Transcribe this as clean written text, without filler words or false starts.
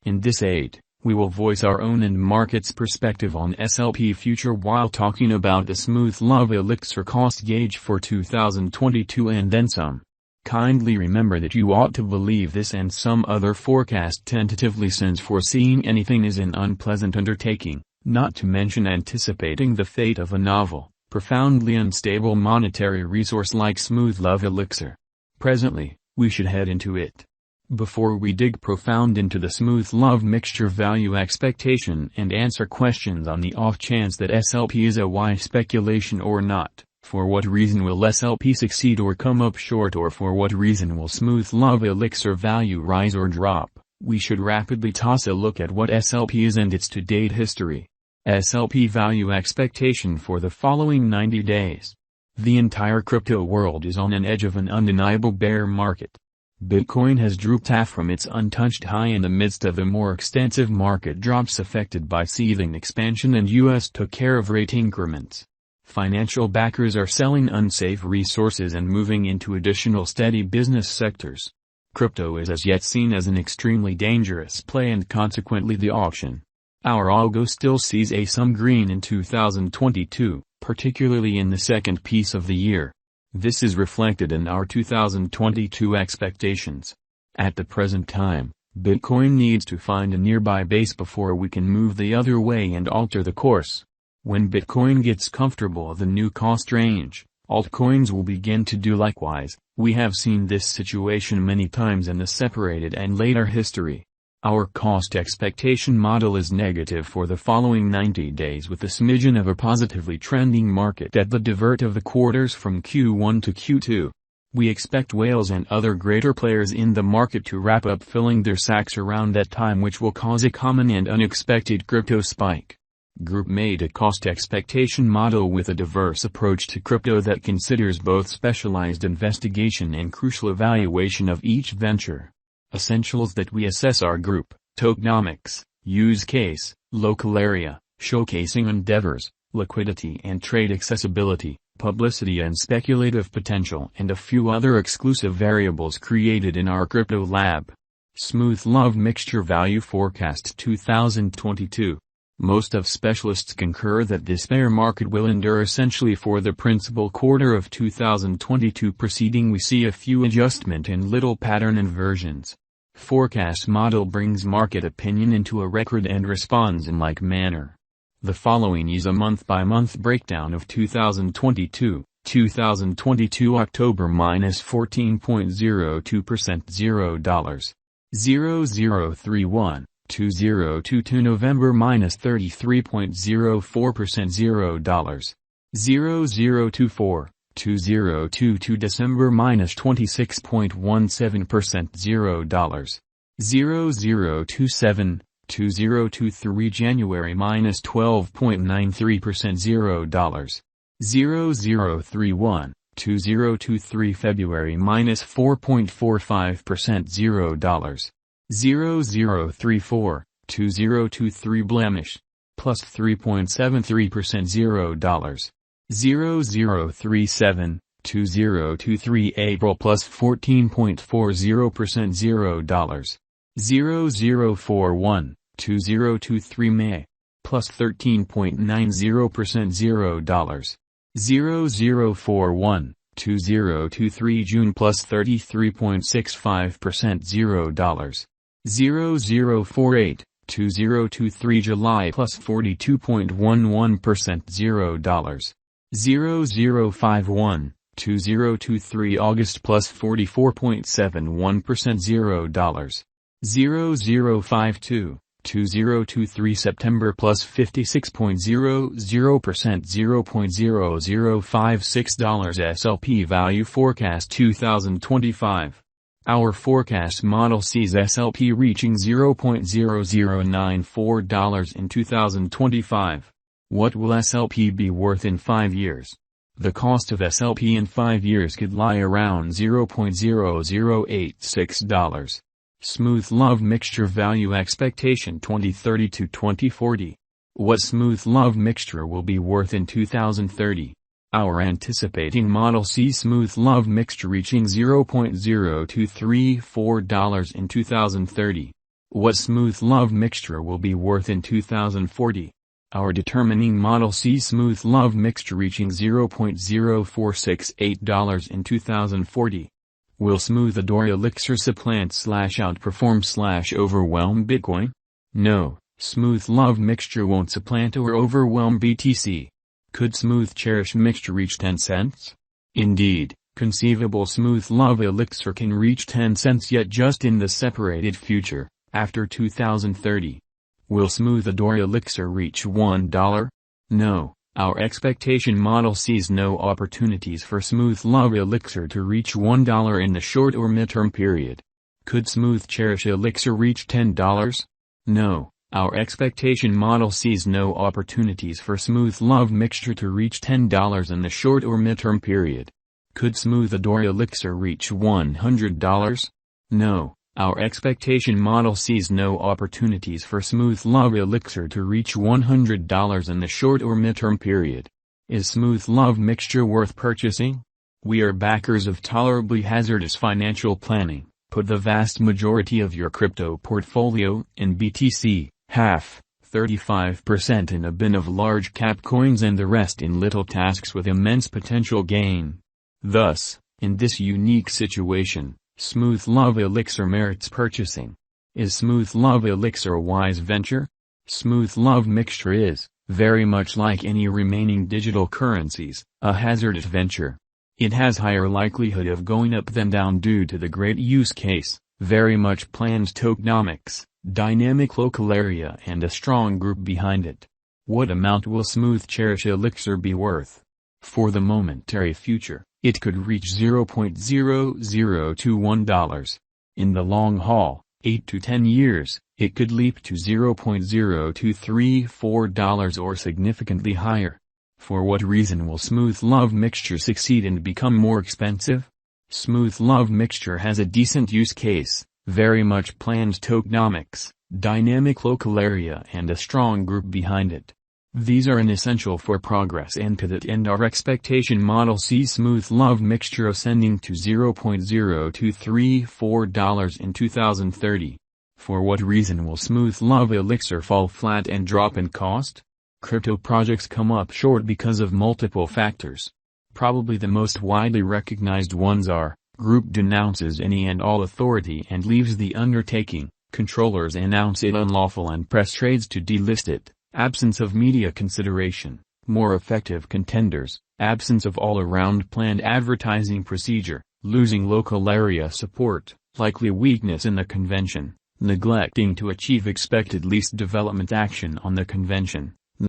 In this aid, we will voice our own and market's perspective on SLP future while talking about the Smooth Love Elixir cost gauge for 2022 and then some. Kindly remember that you ought to believe this and some other forecast tentatively, since foreseeing anything is an unpleasant undertaking, not to mention anticipating the fate of a novel, profoundly unstable monetary resource like Smooth Love Elixir. Presently, we should head into it. Before we dig profound into the Smooth Love Mixture value expectation and answer questions on the off chance that SLP is a wise speculation or not, for what reason will SLP succeed or come up short, or for what reason will Smooth Love Elixir value rise or drop, we should rapidly toss a look at what SLP is and its to-date history. SLP value expectation for the following 90 days. The entire crypto world is on an edge of an undeniable bear market. Bitcoin has drooped half from its untouched high in the midst of a more extensive market drops affected by seething expansion, and US took care of rate increments. Financial backers are selling unsafe resources and moving into additional steady business sectors. Crypto is as yet seen as an extremely dangerous play, and consequently the auction. Our algo still sees some green in 2022, particularly in the second piece of the year. This is reflected in our 2022 expectations. At the present time, Bitcoin needs to find a nearby base before we can move the other way and alter the course. When Bitcoin gets comfortable the new cost range, altcoins will begin to do likewise. We have seen this situation many times in the separated and later history. Our cost expectation model is negative for the following 90 days, with a smidgen of a positively trending market at the divert of the quarters from Q1 to Q2. We expect whales and other greater players in the market to wrap up filling their sacks around that time, which will cause a common and unexpected crypto spike. Group made a cost expectation model with a diverse approach to crypto that considers both specialized investigation and crucial evaluation of each venture. Essentials that we assess are group, tokenomics, use case, local area, showcasing endeavors, liquidity and trade accessibility, publicity and speculative potential, and a few other exclusive variables created in our crypto lab. Smooth Love Mixture Value Forecast 2022. Most of specialists concur that this bear market will endure essentially for the principal quarter of 2022 preceding. We see a few adjustment and little pattern inversions. Forecast model brings market opinion into a record and responds in like manner. The following is a month-by-month breakdown of 2022. 2022 October minus 14.02% $0. 0031. 2022 November minus 33.04% $0. 0024, 2022 December minus 26.17% $0. 0027, 2023 January minus 12.93% $0. 0031, 2023 February minus 4.45% $0. 0034, 2023 Blemish, plus 3.73% $0. 0037, 2023 April plus 14.40% $0. 0041, 2023 May, plus 13.90% $0. 0041, 2023 June plus 33.65% $0. 0048, 2023 July plus 42.11% $0. 0051, 2023 August plus 44.71% $0. 0052, 2023 September plus 56.00% $0.0056 SLP Value Forecast 2025. Our forecast model sees SLP reaching $0.0094 in 2025. What will SLP be worth in 5 years? The cost of SLP in 5 years could lie around $0.0086. Smooth Love Mixture Value Expectation 2030 to 2040. What Smooth Love Mixture will be worth in 2030? Our anticipating model sees Smooth Love Mixture reaching $0.0234 in 2030. What Smooth Love Mixture will be worth in 2040. Our determining Model C Smooth Love Mixture reaching $0.0468 in 2040. Will Smooth Adore Elixir supplant/outperform/overwhelm Bitcoin? No, Smooth Love Mixture won't supplant or overwhelm BTC. Could Smooth Cherish Mixture reach 10 cents? Indeed, conceivable Smooth Love Elixir can reach 10 cents yet just in the separated future, after 2030. Will Smooth Adore Elixir reach $1? No, our expectation model sees no opportunities for Smooth Love Elixir to reach $1 in the short or midterm period. Could Smooth Cherish Elixir reach $10? No, our expectation model sees no opportunities for Smooth Love Mixture to reach $10 in the short or midterm period. Could Smooth Adore Elixir reach $100? No, our expectation model sees no opportunities for Smooth Love Elixir to reach $100 in the short or midterm period. Is Smooth Love Mixture worth purchasing? We are backers of tolerably hazardous financial planning. Put the vast majority of your crypto portfolio in BTC, half, 35% in a bin of large cap coins and the rest in little tasks with immense potential gain. Thus, in this unique situation, Smooth Love Elixir merits purchasing. Is Smooth Love Elixir a wise venture? Smooth Love Mixture is, very much like any remaining digital currencies, a hazardous venture. It has higher likelihood of going up than down due to the great use case, very much planned tokenomics, dynamic local area and a strong group behind it. What amount will Smooth Cherish Elixir be worth? For the momentary future, it could reach $0.0021. In the long haul, 8 to 10 years, it could leap to $0.0234 or significantly higher. For what reason will Smooth Love Mixture succeed and become more expensive? Smooth Love Mixture has a decent use case, very much planned tokenomics, dynamic local area and a strong group behind it. These are an essential for progress, and to that end our expectation model sees Smooth Love Mixture ascending to $0.0234 in 2030. For what reason will Smooth Love Elixir fall flat and drop in cost? Crypto projects come up short because of multiple factors. Probably the most widely recognized ones are, group denounces any and all authority and leaves the undertaking, controllers announce it unlawful and press trades to delist it. Absence of media consideration, more effective contenders, absence of all-around planned advertising procedure, losing local area support, likely weakness in the convention, neglecting to achieve expected least development action on the convention,